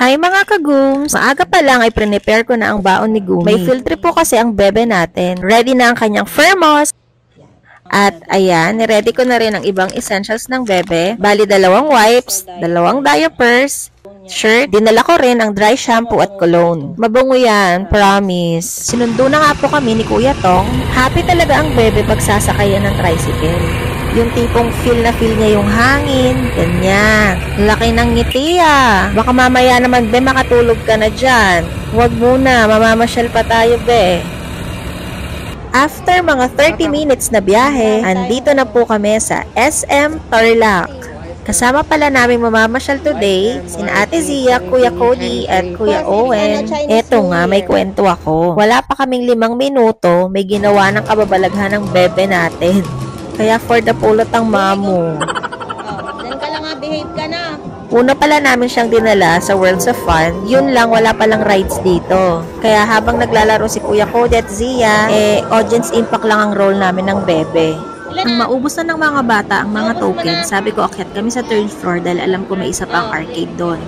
Hi mga kagooms! Maaga pa lang ay prepare ko na ang baon ni Gumi. May field trip po kasi ang bebe natin. Ready na ang kanyang thermos. At ayan, niready ko na rin ang ibang essentials ng bebe. Bali, 2 wipes, 2 diapers, shirt. Dinala ko rin ang dry shampoo at cologne. Mabango yan, promise. Sinundo na nga po kami ni Kuya Tong. Happy talaga ang bebe pag sasakayan ng tricycle. Yung tipong feel na feel niya yung hangin, ganyan. Laki ng ngiti ah. Baka mamaya naman, be, makatulog ka na dyan. Huwag muna, mamamasyal pa tayo, be. After mga 30 minutes na biyahe, andito na po kami sa SM Tarlac. Kasama pala namin mamamasyal today, sina Ate Zia, Kuya Cody, at Kuya Owen. Eto nga, may kwento ako. Wala pa kaming 5 minuto, may ginawa ng kababalaghan ng bebe natin. Kaya for the pulot ang mamo. Diyan ka lang nga, behave ka na. Una pala namin siyang dinala sa Worlds of Fun. Yun lang, wala palang rides dito. Kaya habang naglalaro si Kuya Cody at Zia, audience impact lang ang role namin ng bebe. Ang maubos na ng mga bata ang mga token, sabi ko akyat kami sa 3rd floor dahil alam ko may isa pang arcade doon.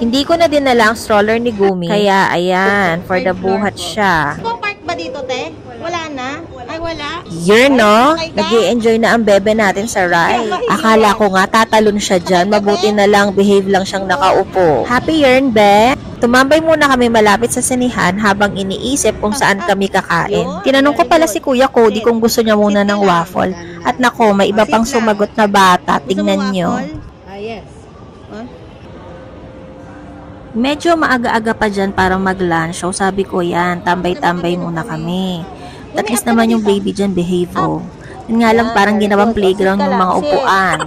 Hindi ko na dinala ang stroller ni Gumi, kaya ayan, for the buhat siya. Park ba dito, te? Wala na? Ay, wala? Yun, no? Nag-i-enjoy na ang bebe natin sa ride. Akala ko nga tatalon siya dyan. Mabuti na lang, behave lang siyang nakaupo. Happy yarn, be? Tumambay muna kami malapit sa sinihan habang iniisip kung saan kami kakain. Tinanong ko pala si Kuya Cody kung gusto niya muna ng waffle. At nako, may iba pang sumagot na bata. Tingnan nyo. Yes. Medyo maaga-aga pa dyan para mag-lunch. So sabi ko yan, tambay-tambay muna kami. At least naman yung baby dyan behave oh. Yun nga lang parang ginawang playground yung mga upuan.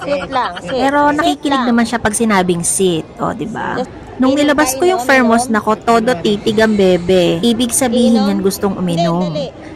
Sit lang, sit. Pero nakikinig naman siya pag sinabing sit. O, diba? Nung nilabas ko yung thermos, nako, todo titig ang bebe. Ibig sabihin yan gustong uminom.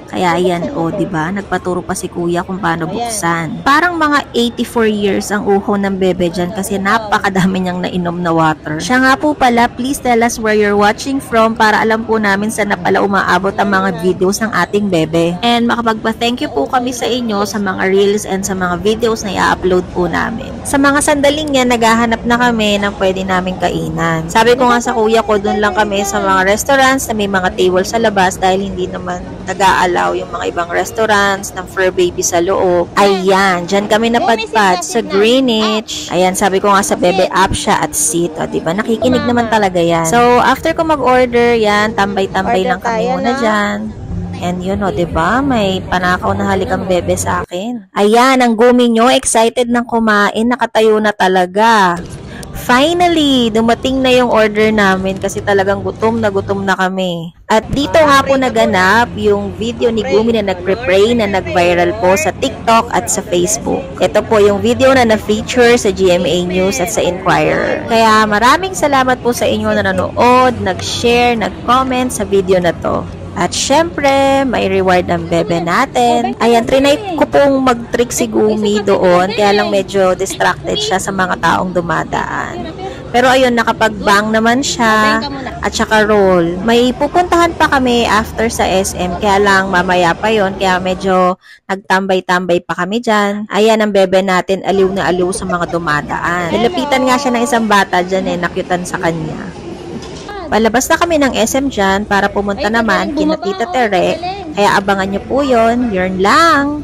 Kaya yan, o, diba? Nagpaturo pa si Kuya kung paano buksan. Parang mga 84 years ang uho ng bebe dyan kasi napakadami niyang nainom na water. Siya nga po pala, please tell us where you're watching from para alam po namin saan na pala umaabot ang mga videos ng ating bebe. And makapagpa-thank you po kami sa inyo sa mga reels and sa mga videos na i-upload po namin. Sa mga sandaling yan, naghahanap na kami ng pwede namin kainan. Sabi ko nga sa kuya ko, doon lang kami sa mga restaurants na may mga table sa labas dahil hindi naman nag-aalaw yung mga ibang restaurants ng fur baby sa loob. Ayan, dyan kami napadpad sa Greenwich. Ayan, sabi ko nga sa bebe, up siya at sit. O, diba? Nakikinig naman talaga yan. So, after ko mag-order, yan, tambay-tambay lang kami muna dyan. And yun o, diba? May panakaw na halikang bebe sa akin. Ayan, ang Gumi nyo, excited ng kumain, nakatayo na talaga. Finally, dumating na yung order namin kasi talagang gutom na kami. At dito nga po naganap yung video ni Gumi na nagpre-pray na nag-viral po sa TikTok at sa Facebook. Ito po yung video na na-feature sa GMA News at sa Inquirer. Kaya maraming salamat po sa inyo na nanood, nag-share, nag-comment sa video na to. At syempre, may reward ang bebe natin. Ayan, trinay ko pong mag-trick si Gumi doon. Kaya lang medyo distracted siya sa mga taong dumadaan. Pero ayun, nakapag-bang naman siya. At saka roll. May pupuntahan pa kami after sa SM. Kaya lang mamaya pa yon. Kaya medyo nagtambay-tambay pa kami dyan. Ayan, ang bebe natin, aliw na aliw sa mga dumadaan. Nilapitan nga siya ng isang bata dyan nakyutan sa kanya. Palabas na kami ng SM dyan para pumunta naman kina Tita Tere. Kaya abangan nyo po yun. Yun lang.